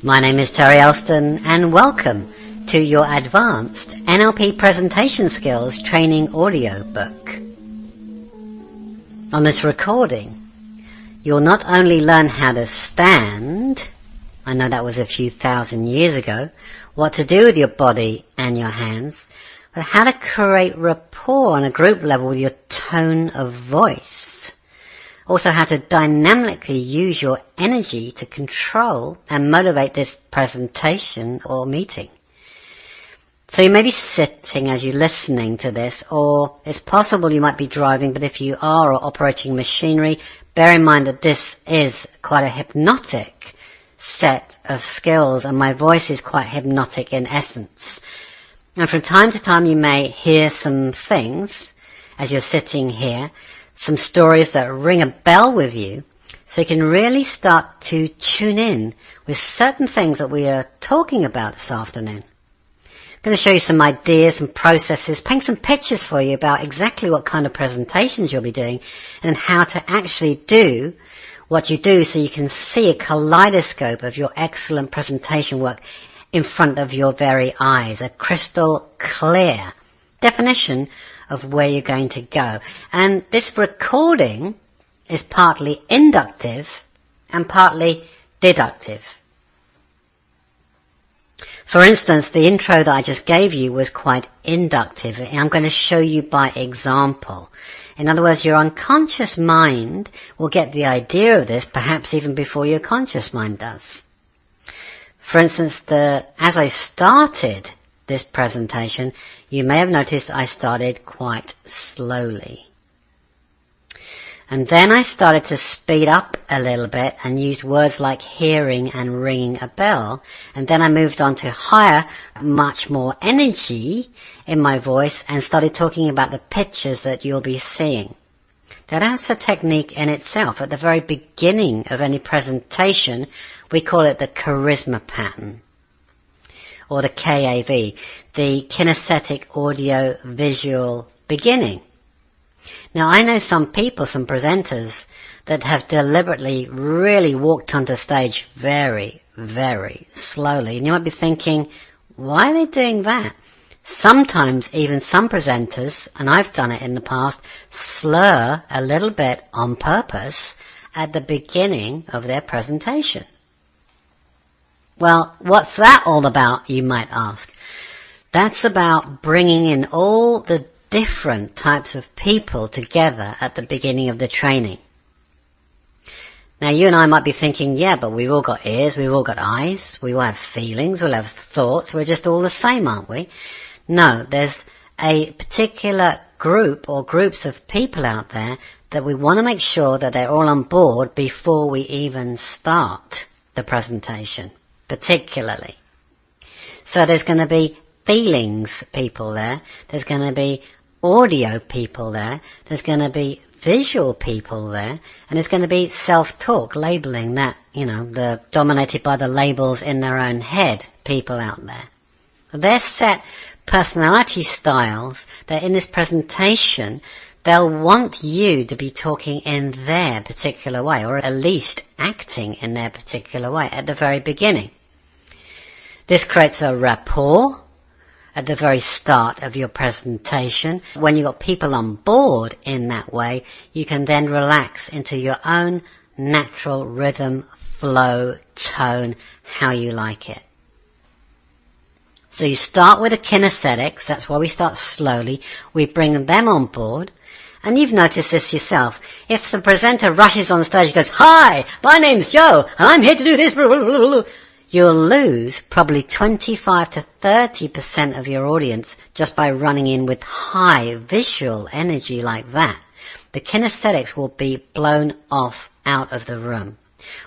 My name is Terry Elston and welcome to your Advanced NLP Presentation Skills Training audiobook. On this recording, you'll not only learn how to stand, I know that was a few thousand years ago, what to do with your body and your hands, but how to create rapport on a group level with your tone of voice. Also how to dynamically use your energy to control and motivate this presentation or meeting. So you may be sitting as you're listening to this, or it's possible you might be driving, but if you are or operating machinery, bear in mind that this is quite a hypnotic set of skills, and my voice is quite hypnotic in essence. And from time to time you may hear some things as you're sitting here, some stories that ring a bell with you, so you can really start to tune in with certain things that we are talking about this afternoon. I'm going to show you some ideas and processes, paint some pictures for you about exactly what kind of presentations you'll be doing and how to actually do what you do so you can see a kaleidoscope of your excellent presentation work in front of your very eyes, a crystal clear definition of where you're going to go. And this recording is partly inductive and partly deductive. For instance, the intro that I just gave you was quite inductive, and I'm going to show you by example. In other words, your unconscious mind will get the idea of this perhaps even before your conscious mind does. For instance, as I started this presentation, you may have noticed I started quite slowly. And then I started to speed up a little bit and used words like hearing and ringing a bell. And then I moved on to higher, much more energy in my voice and started talking about the pictures that you'll be seeing. Now that's a technique in itself. At the very beginning of any presentation, we call it the charisma pattern, or the KAV, the kinesthetic audio visual beginning. Now I know some people, some presenters, that have deliberately really walked onto stage very, very slowly. And you might be thinking, why are they doing that? Sometimes even some presenters, and I've done it in the past, slur a little bit on purpose at the beginning of their presentation. Well, what's that all about, you might ask? That's about bringing in all the different types of people together at the beginning of the training. Now, you and I might be thinking, yeah, but we've all got ears, we've all got eyes, we all have feelings, we'll have thoughts, we're just all the same, aren't we? No, there's a particular group or groups of people out there that we want to make sure that they're all on board before we even start the presentation. Particularly. So there's going to be feelings people there, there's going to be audio people there, there's going to be visual people there, and there's going to be self-talk, labeling that, the dominated by the labels in their own head people out there. They're set personality styles that in this presentation they'll want you to be talking in their particular way, or at least acting in their particular way at the very beginning. This creates a rapport at the very start of your presentation. When you've got people on board in that way, you can then relax into your own natural rhythm, flow, tone, how you like it. So you start with the kinesthetics, that's why we start slowly. We bring them on board. And you've noticed this yourself. If the presenter rushes on stage and goes, "Hi, my name's Joe, and I'm here to do this," you'll lose probably 25 to 30% of your audience just by running in with high visual energy like that. The kinesthetics will be blown off out of the room.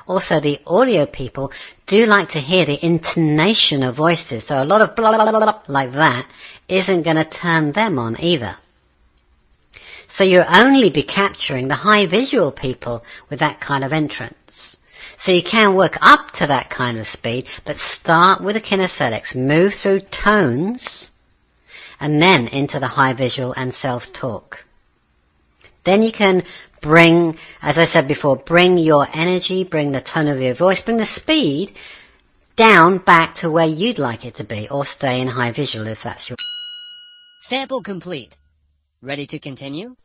Also, the audio people do like to hear the intonation of voices, so a lot of blah, blah, blah, blah like that isn't going to turn them on either. So you'll only be capturing the high visual people with that kind of entrance. So you can work up to that kind of speed, but start with the kinesthetics, move through tones, and then into the high visual and self-talk. Then you can bring, as I said before, bring your energy, bring the tone of your voice, bring the speed down back to where you'd like it to be, or stay in high visual if that's your... Sample complete. Ready to continue?